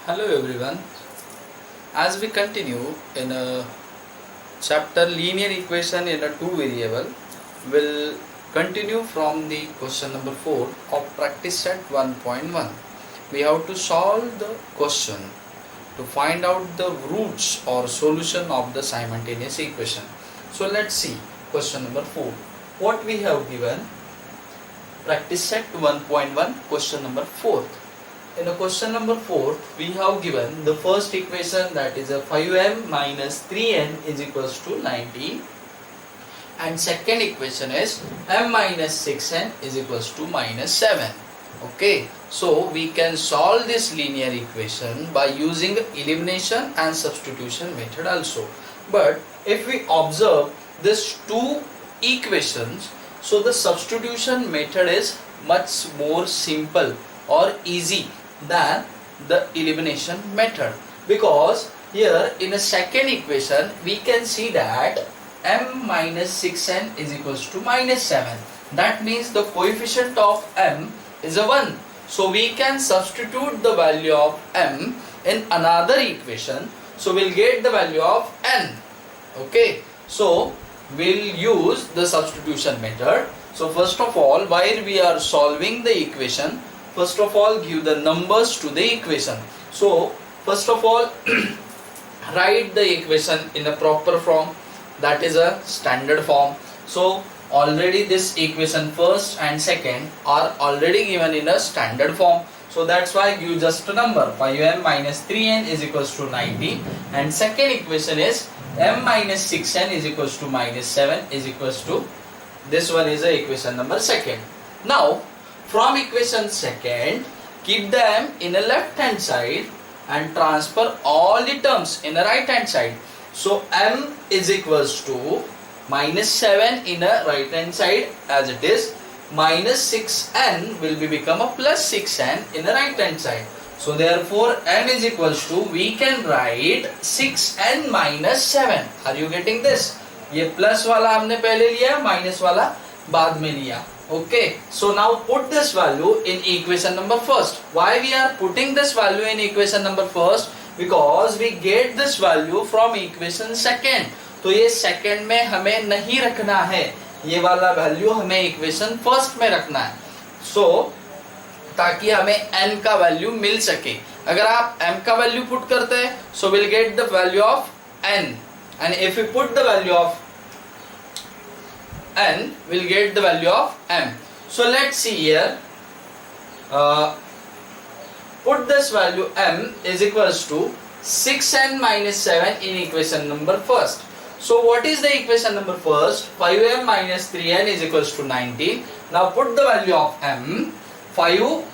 Hello everyone. As we continue in a chapter linear equation in a two variable, we'll continue from the question number 4 of practice set 1.1. We have to solve the question to find out the roots or solution of the simultaneous equation. So let's see question number 4. What we have given, practice set 1.1, question number 4. In a question number 4, we have given the first equation, that is a 5m minus 3n is equals to 90, and second equation is m minus 6n is equals to minus 7. Okay, so we can solve this linear equation by using elimination and substitution method also. But if we observe these two equations, so the substitution method is much more simple or easy than the elimination method, because here in a second equation we can see that m minus 6n is equals to minus 7. That means the coefficient of m is a 1. So we can substitute the value of m in another equation. So we'll get the value of n. Okay, so we'll use the substitution method. So first of all, while we are solving the equation, first of all give the numbers to the equation. So first of all write the equation in a proper form, that is a standard form. So already this equation first and second are already given in a standard form. So that's why give just a number, 5m minus 3n is equals to 90, and second equation is m minus 6n is equals to minus 7 is equals to, this one is a equation number second. Now from equation second, keep them in a left hand side and transfer all the terms in the right hand side. So m is equals to minus 7 in a right hand side as it is, minus 6n will be become a plus 6n in the right hand side. So therefore n is equals to, we can write 6n minus 7. Are you getting this? ये plus वाला हमने पहले लिया, minus वाला बाद में लिया. Okay, so now put this value in equation number first. Why we are putting this value in equation number first? Because we get this value from equation second. तो ये second में हमें नहीं रखना है, ये वाला value हमें equation first में रखना है. So ताकि हमें n का value मिल सके. अगर आप m का value put करते हैं, so we'll get the value of n. And if we put the value of n, will get the value of m. So let's see here. Put this value m is equals to 6n minus 7 in equation number first. So what is the equation number first? 5m minus 3n is equals to 19. Now put the value of m. 5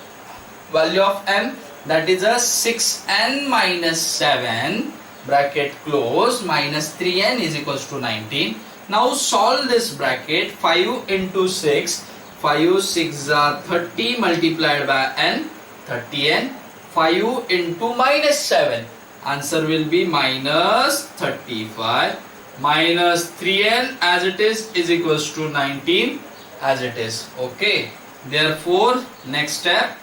value of m, that is a 6n minus 7 bracket close minus 3n is equals to 19. Now solve this bracket. 5 into 6, 5 6 are 30 multiplied by n, 30n. 5 into minus 7, answer will be minus 35, minus 3n as it is equals to 19 as it is. Okay, therefore next step,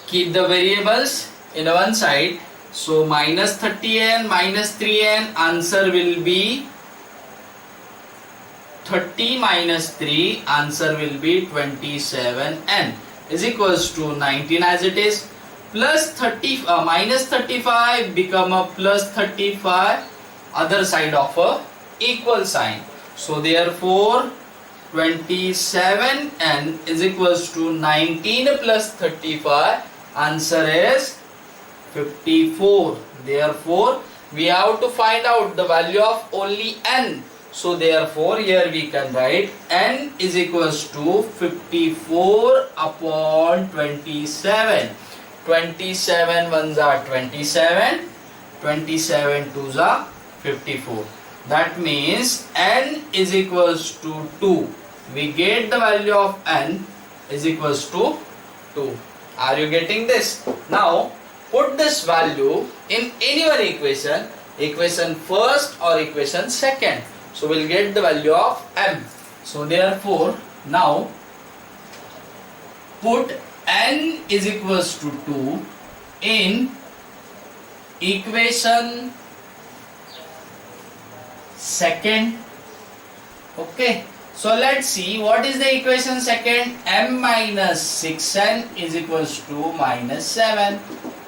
keep the variables in one side. So minus 30n minus 3n, answer will be 30 minus 3, answer will be 27n is equals to 19 as it is, plus 30 minus 35 become a plus 35 other side of a equal sign. So therefore 27n is equals to 19 plus 35, answer is 54. Therefore we have to find out the value of only n. So therefore here we can write n is equals to 54 upon 27. 27 ones are 27, 27 twos are 54. That means n is equals to 2. We get the value of n is equals to 2. Are you getting this? Now put this value in any one equation, equation first or equation second. So we'll get the value of m. So therefore now put n is equals to 2 in equation second. Okay, so let's see what is the equation second. M minus 6n is equals to minus 7.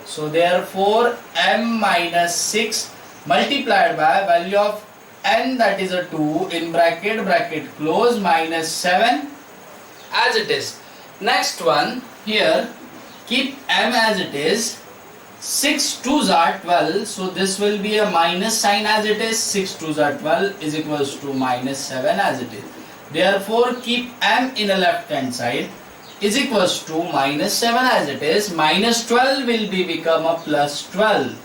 So therefore m minus 6 multiplied by value of n, that is a 2, in bracket close, minus 7 as it is. Next one, here keep m as it is. 6 2s are 12, so this will be a minus sign as it is. 6 2s are 12 is equals to minus 7 as it is. Therefore keep m in the left hand side is equals to minus 7 as it is. Minus 12 will be become a plus 12.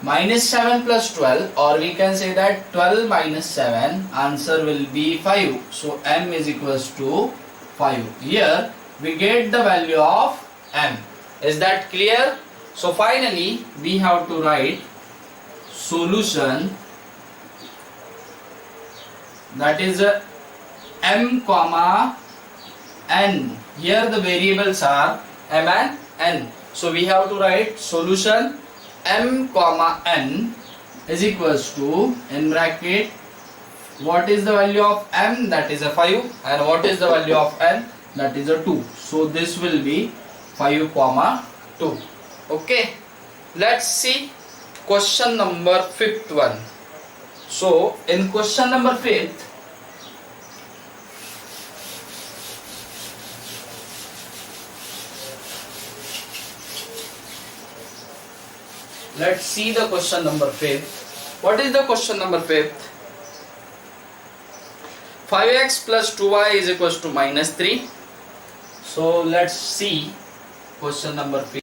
Minus 7 plus 12, or we can say that 12 minus 7, answer will be 5. So m is equals to 5. Here we get the value of m. Is that clear? So finally we have to write solution, that is m comma n. Here the variables are m and n. So we have to write solution m comma n is equals to, in bracket, what is the value of m, that is a 5, and what is the value of n, that is a 2. So this will be 5 comma 2. Okay, let's see question number 5th one. So in question number 5th, let's see the question number 5th. What is the question number 5th? 5x plus 2y is equals to minus 3. So let's see question number 5th.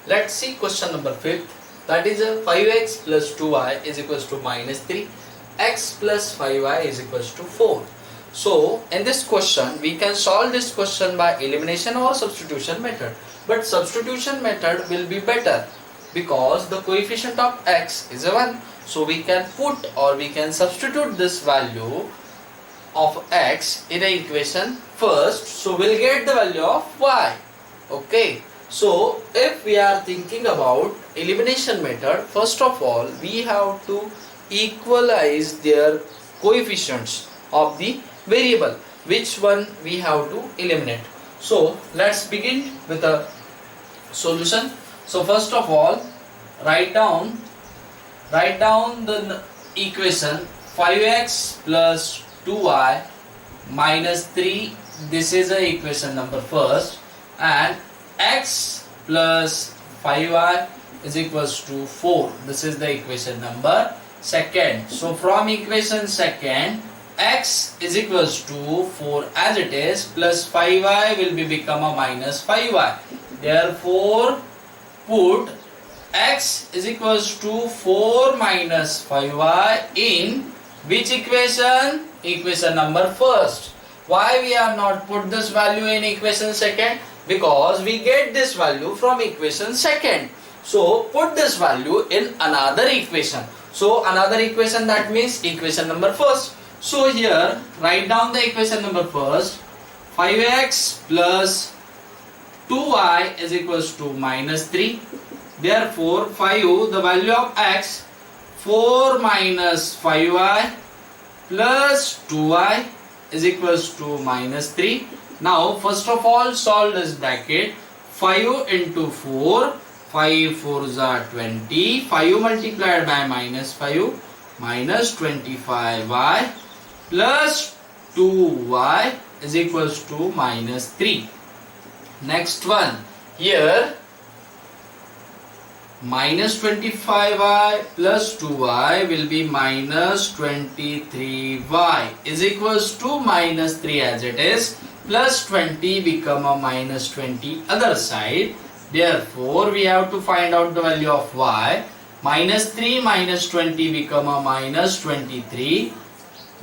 Let's see question number 5th. That is 5x plus 2y is equals to minus 3. X plus 5y is equals to 4. So in this question we can solve this question by elimination or substitution method. But substitution method will be better, because the coefficient of x is a 1. So we can put, or we can substitute this value of x in the equation first. So we'll get the value of y. Okay. So if we are thinking about elimination method, first of all we have to equalize their coefficients of the variable, which one we have to eliminate. So let's begin with a solution. So first of all, write down the equation 5x plus 2y minus 3. This is the equation number first, and x plus 5y is equals to 4. This is the equation number second. So from equation second, x is equals to 4 as it is, plus 5y will be become a minus 5y. Therefore put x is equals to 4 minus 5y in which equation? Equation number first. Why we have not put this value in equation second? Because we get this value from equation second. So put this value in another equation. So another equation, that means equation number first. So here write down the equation number first. 5x plus 2y is equals to minus 3. Therefore 5, the value of x, 4 minus 5y plus 2y is equals to minus 3. Now first of all solve this bracket. 5 into 4, 5 4s are 20, 5 multiplied by minus 5, minus 25y plus 2y is equals to minus 3. Next one, here minus 25y plus 2y will be minus 23y is equals to minus 3 as it is, plus 20 become a minus 20 other side. Therefore we have to find out the value of y. Minus 3 minus 20 become a minus 23.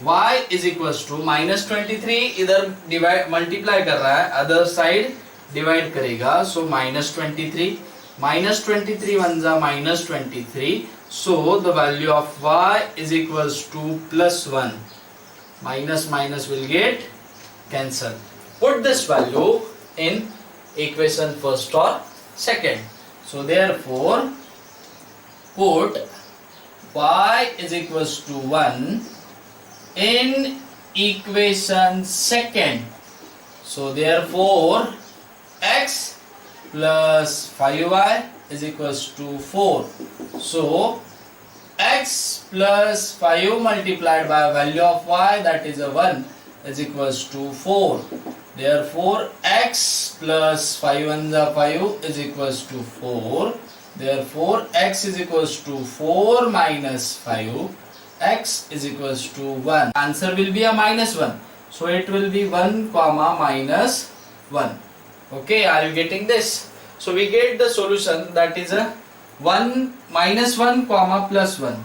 y is equals to minus 23, इधर divide multiply कर रहा है, other side divide करेगा. So minus 23, minus 23 ones are minus 23. So the value of y is equals to plus 1. Minus minus will get cancel. Put this value in equation first or second. So therefore put y is equals to 1 in equation second. So therefore x plus 5y is equals to 4. So x plus 5 multiplied by value of y, that is a 1, is equals to 4. Therefore x plus 5 1 is 5 is equals to 4. Therefore x is equals to 4 minus 5, x is equals to 1. Answer will be a minus 1. So it will be 1 comma minus 1. Okay, are you getting this? So we get the solution, that is a 1 minus 1 comma plus 1.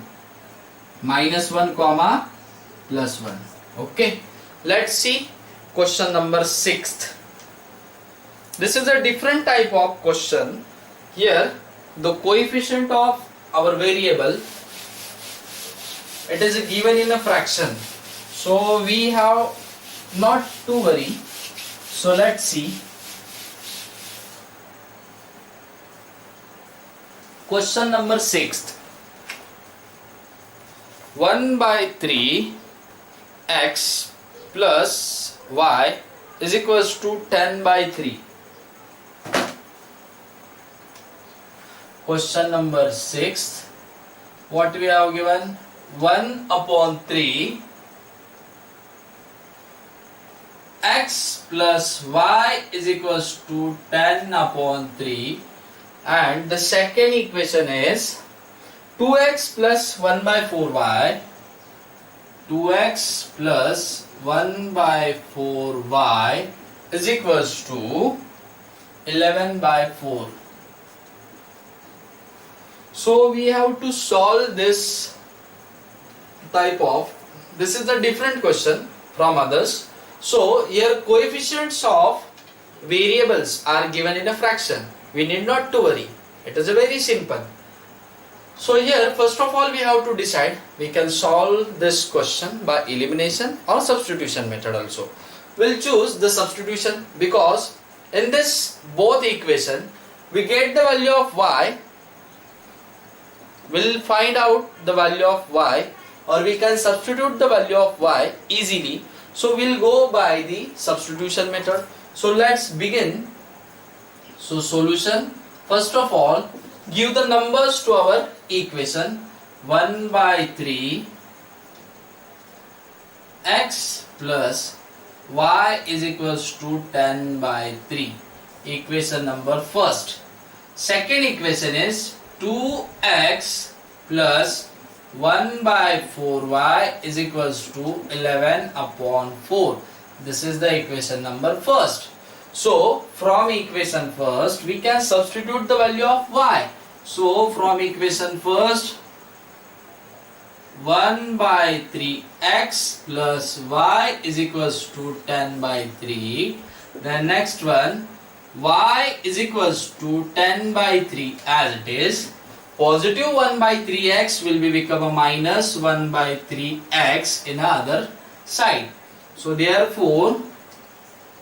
Minus 1 comma plus 1. Okay, let's see question number 6. This is a different type of question. Here the coefficient of our variable, it is given in a fraction, so we have not to worry. So let's see question number 6. 1 by 3 x plus y is equals to 10 by 3. Question number 6. What we have given? 1 upon 3 x plus y is equals to 10 upon 3, and the second equation is 2x plus 1 by 4y, 2x plus 1 by 4y is equals to 11 by 4. So we have to solve this type of, this is a different question from others. So here coefficients of variables are given in a fraction. We need not to worry. It is a very simple. So here first of all we have to decide. We can solve this question by elimination or substitution method also. We'll choose the substitution because in this both equation we get the value of y. We'll find out the value of y, or we can substitute the value of y easily. So we'll go by the substitution method. So let's begin. So solution, first of all give the numbers to our equation. 1 by 3 x plus y is equals to 10 by 3. Equation number first. Second equation is 2x plus 1 by 4y is equals to 11 upon 4. This is the equation number first. So from equation first we can substitute the value of y. So from equation first 1 by 3x plus y is equals to 10 by 3. Then next one, y is equals to 10 by 3 as it is. Positive 1 by 3x will become a minus 1 by 3x in the other side. So therefore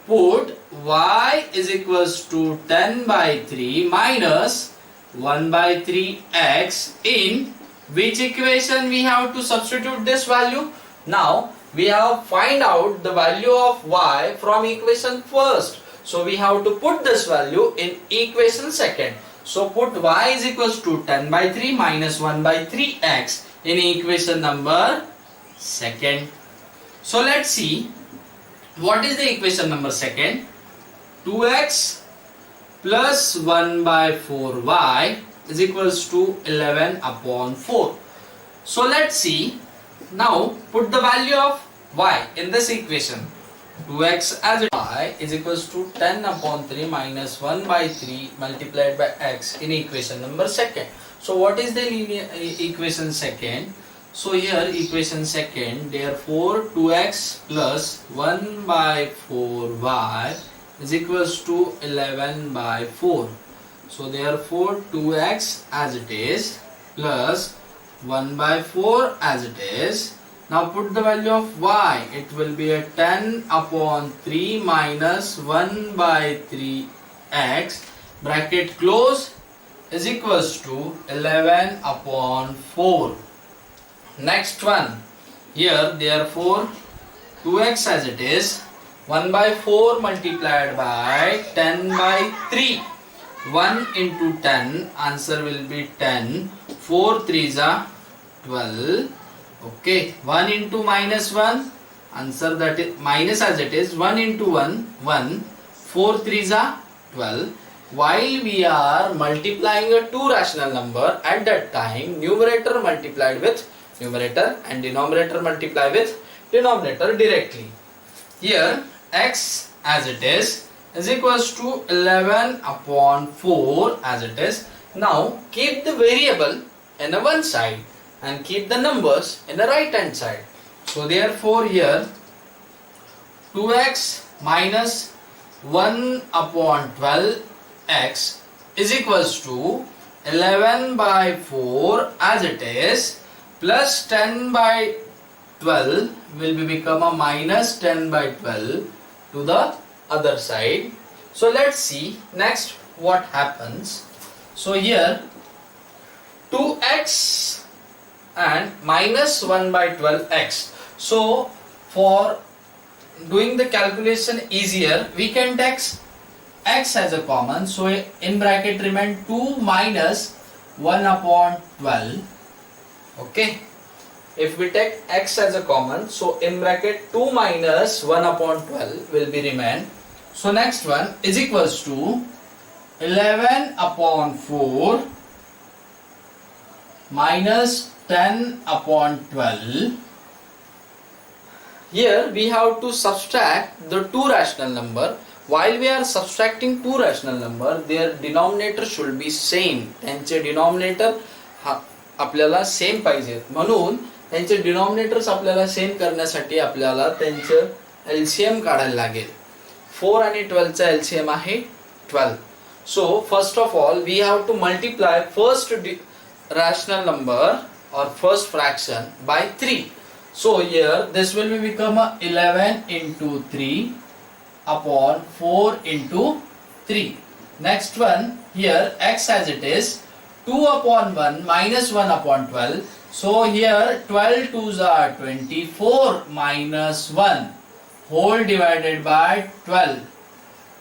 put y is equals to 10 by 3 minus 1 by 3x in which equation we have to substitute this value. Now we have find out the value of y from equation first. So we have to put this value in equation second. So put y is equals to 10 by 3 minus 1 by 3x in equation number second. So let's see what is the equation number second. 2x plus 1 by 4y is equals to 11 upon 4. So let's see. Now put the value of y in this equation. 2x as y is equals to 10 upon 3 minus 1 by 3 multiplied by x in equation number second. So what is the linear equation second? So here equation second, therefore 2x plus 1 by 4y is equals to 11 by 4. So therefore 2x as it is plus 1 by 4 as it is. Now put the value of y. It will be a 10 upon 3 minus 1 by 3x. Bracket close. is equals to 11 upon 4. Next one, here therefore 2x as it is, 1 by 4 multiplied by 10 by 3. 1 into 10, answer will be 10. 4 3s are 12. Okay, 1 into minus 1, answer that is minus as it is, 1 into 1, 1. 4 3s are 12. While we are multiplying a two rational number, at that time numerator multiplied with numerator and denominator multiplied with denominator directly. Here x as it is equals to 11 upon 4 as it is. Now keep the variable in the one side and keep the numbers in the right hand side. So therefore here 2x minus 1 upon 12x is equals to 11 by 4 as it is plus 10 by 12 will become a minus 10 by 12 to the other side. So let's see next what happens. So here 2x and minus 1 by 12x. So for doing the calculation easier, we can take x as a common. So in bracket remain 2 minus 1 upon 12. Okay. If we take x as a common, so in bracket 2 minus 1 upon 12 will be remain. So next one is equals to 11 upon 4 minus 10 upon 12. Here we have to subtract the two rational number. While we are subtracting two rational number, their denominator should be same. त्यांचे denominator आपल्याला same पाहिजे. म्हणून त्यांचे denominators आपल्याला same करण्यासाठी आपल्याला त्यांचं LCM काढायला लागेल. 4 आणि 12 चा एलसीएम आहे 12. So first of all we have to multiply first rational number or first fraction by 3. So here this will become 11 into 3 upon 4 into 3. Next one here x as it is 2 upon 1 minus 1 upon 12. So here 12 2s are 24 minus 1 whole divided by 12.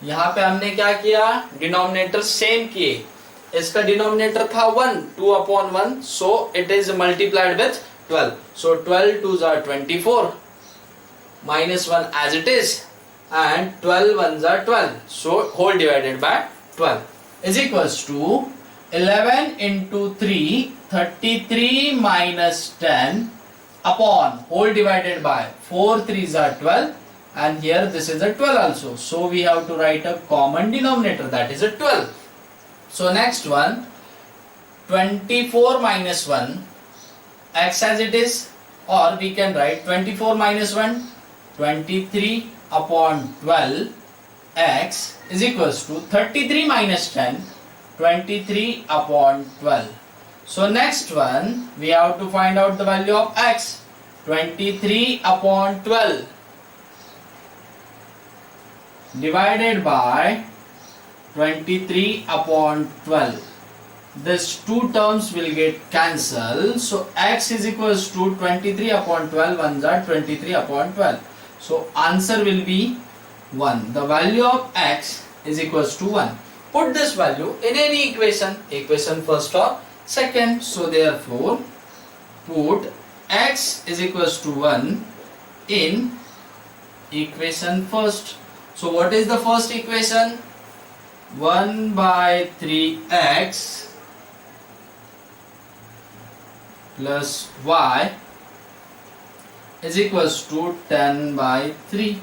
यहाँ पे हमने क्या किया, denominator same किए. इसका denominator था 1, 2 upon 1, so it is multiplied with 12. So 12 2s are 24 minus 1 as it is and 12 1s are 12. So whole divided by 12 is equals to 11 into 3, 33 minus 10 upon whole divided by 4 3s are 12 and here this is a 12 also. So we have to write a common denominator, that is a 12. So next one 24 minus 1 x as it is, or we can write 24 minus 1 23 upon 12 x is equals to 33 minus 10 23 upon 12. So next one we have to find out the value of x. 23 upon 12 divided by 23 upon 12. This two terms will get cancelled. So x is equals to 23 upon 12 ones are 23 upon 12. So answer will be 1. The value of x is equals to 1. Put this value in any equation first or second. So therefore put x is equals to 1 in equation first. So what is the first equation? 1 by 3x plus y is equals to 10 by 3.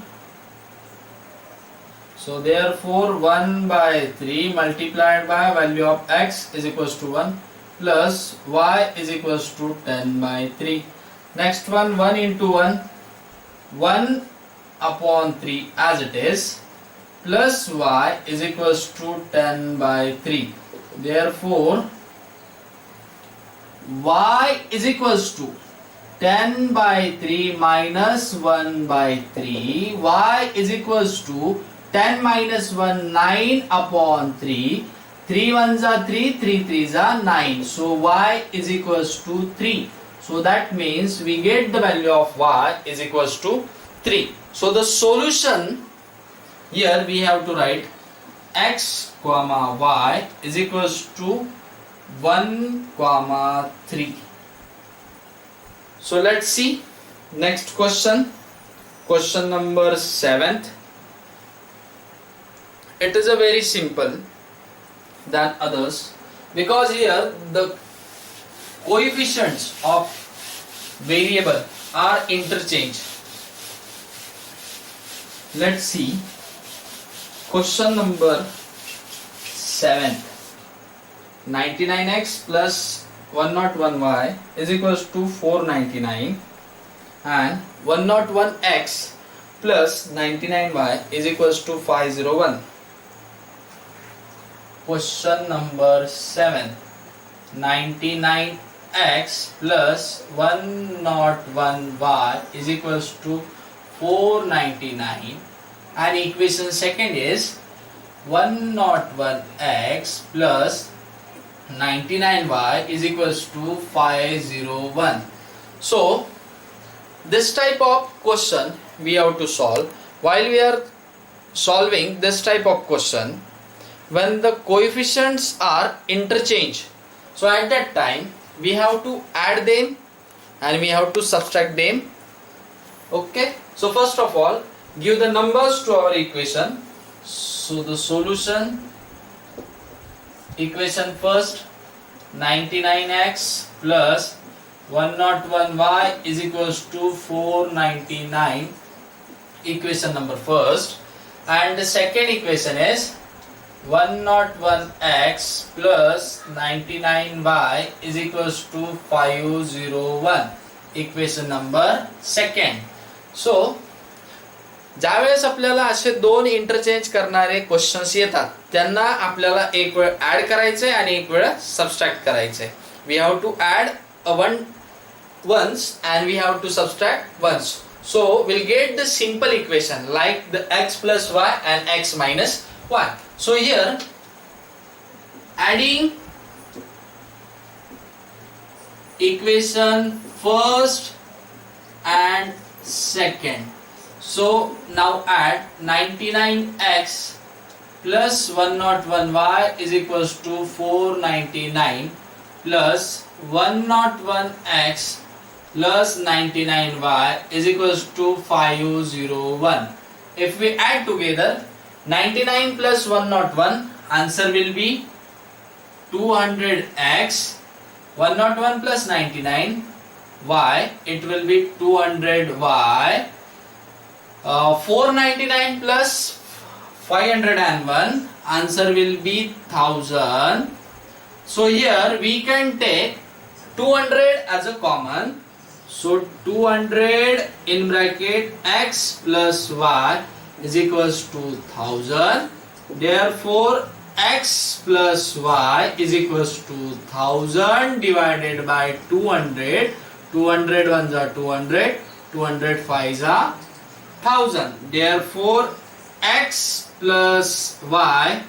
So therefore 1 by 3 multiplied by value of x is equals to 1 plus y is equals to 10 by 3. Next one 1 into 1, 1 upon 3 as it is plus y is equals to 10 by 3. Therefore y is equals to 10 by 3 minus 1 by 3. Y is equals to 10 minus 1 9 upon 3 3 1s are 3, 3 3s are 9. So y is equals to 3. So that means we get the value of y is equals to 3. So the solution here we have to write x comma y is equals to 1 comma 3. So let's see next question. Question number 7th. It is a very simple than others because here the coefficients of variable are interchanged. Let's see question number 7. 99x plus 101y is equals to 499 and 101x plus 99y is equals to 501. Question number 7. 99x plus 101y is equals to 499 and equation second is 101x plus 99y is equals to 501. So this type of question we have to solve. While we are solving this type of question, when the coefficients are interchanged, so at that time we have to add them and we have to subtract them. Okay, so first of all give the numbers to our equation. So the solution, equation first, 99x plus 101y is equals to 499, equation number first, and the second equation is 101x plus 99y is equals to 501, equation number second. So ज्यावेळेस आपल्याला असे दोन interchange करणारे questions येतात त्यांना आपल्याला एक वेळ ऍड करायचे आणि एक वेळ सबट्रॅक्ट करायचे. We have to add one ones and we have to subtract ones. So will get the simple equation like the x plus y and x minus y. So here adding equation first and second. So now add 99x plus 101y is equals to 499 plus 101x plus 99y is equals to 501. If we add together 99 plus 101, answer will be 200x, 101 plus 99 y, it will be 200y. 499 plus 501, answer will be 1000. So here we can take 200 as a common. So 200 in bracket x plus y is equals to 1000. Therefore x plus y is equals to 1000 divided by 200. 200 ones are 200, 200 fives are 1000. Therefore x plus y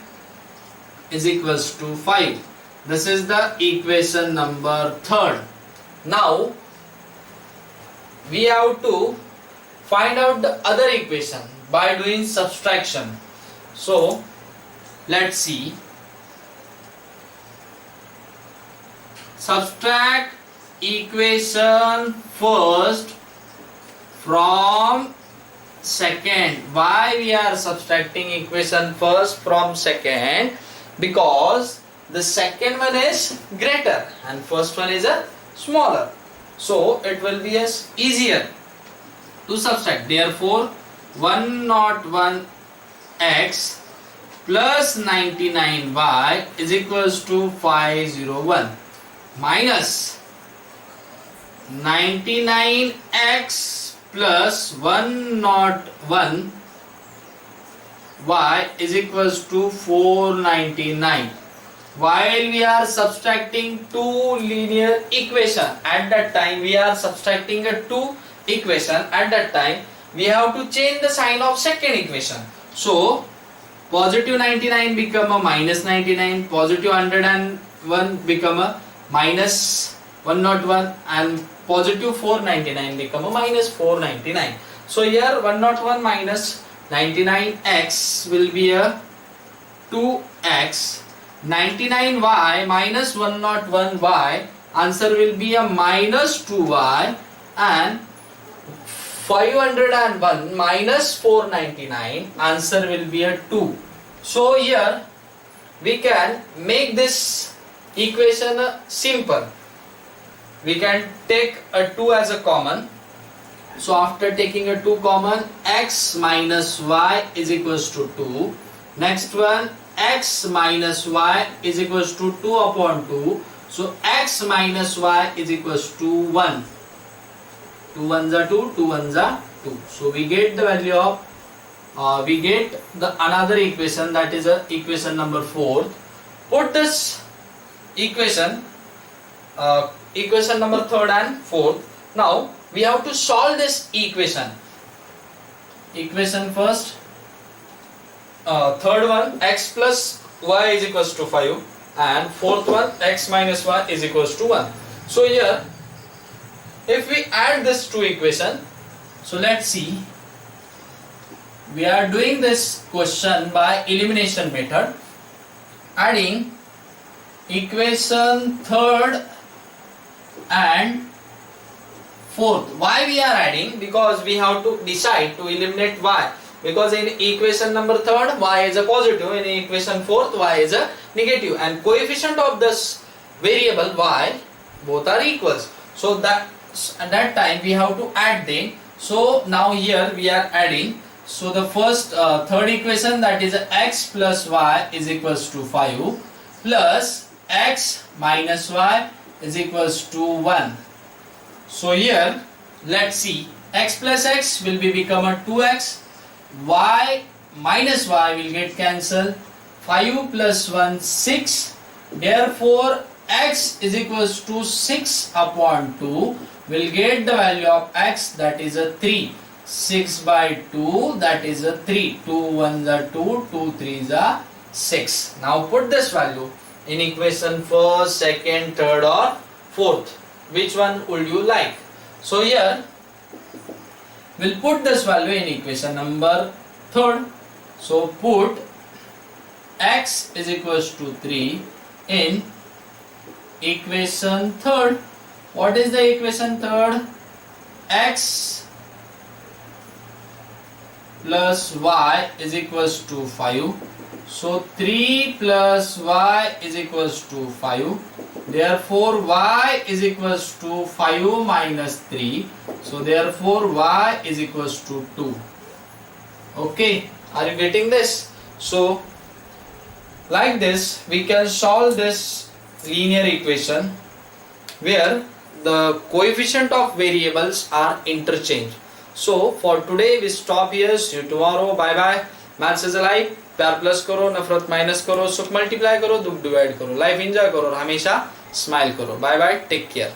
is equals to 5. This is the equation number 3rd. Now we have to find out the other equation by doing subtraction. So let's see. Subtract equation first from second. Why we are subtracting equation first from second? Because the second one is greater and first one is a smaller. So it will be as easier to subtract. Therefore 101x plus 99y is equals to 501 minus 99x plus 101 y is equals to 499. While we are subtracting two linear equation, at that time we are subtracting a two equation, at that time we have to change the sign of second equation. So positive 99 become a minus 99, positive 101 become a minus 101, and positive 499 become a minus 499. So here 101 minus 99x will be a 2x, 99y minus 101y, answer will be a minus 2y, and 501 minus 499, answer will be a 2. So here we can make this equation simple. We can take a 2 as a common. So after taking a 2 common, x minus y is equals to 2. Next one, x minus y is equals to 2 upon 2. So x minus y is equals to 1. 2 ones are 2, 2 ones are 2. So we get the value of, we get the another equation, that is equation number 4. Put this equation, equation number 3rd and 4th. Now we have to solve this equation. Equation first, 3rd one, x plus y is equals to 5, and 4th one, x minus y is equals to 1. So here if we add this two equation, so let's see, we are doing this question by elimination method, adding equation 3rd and 4th. Why we are adding? Because we have to decide to eliminate y, because in equation number 3rd y is a positive, in equation 4th y is a negative, and coefficient of this variable y both are equals. So that at that time we have to add them. So now here we are adding. So the first third equation, that is x plus y is equals to 5 plus x minus y is equals to 1. So here let's see, x plus x will be become a 2x, y minus y will get cancelled, 5 plus 1 6, therefore x is equals to 6 upon 2, will get the value of x, that is a 3. 6 by 2, that is a 3. 2 1s are 2, 2 3s are 6. Now put this value in equation 1st, 2nd, 3rd or 4th. Which one would you like? So here we'll put this value in equation number 3rd. So put x is equals to 3 in equation 3rd. What is the equation 3rd? X plus y is equals to 5. So 3 plus y is equals to 5. Therefore y is equals to 5 minus 3. So therefore y is equals to 2. Okay, are you getting this? So like this we can solve this linear equation where the coefficient of variables are interchanged. So for today we stop here. See you tomorrow. Bye bye. Maths is alive. प्यार plus करो, नफरत minus करो, सुख multiply करो, दुख divide करो, life enjoy करो और हमेशा स्माइल करो. Bye bye, take care.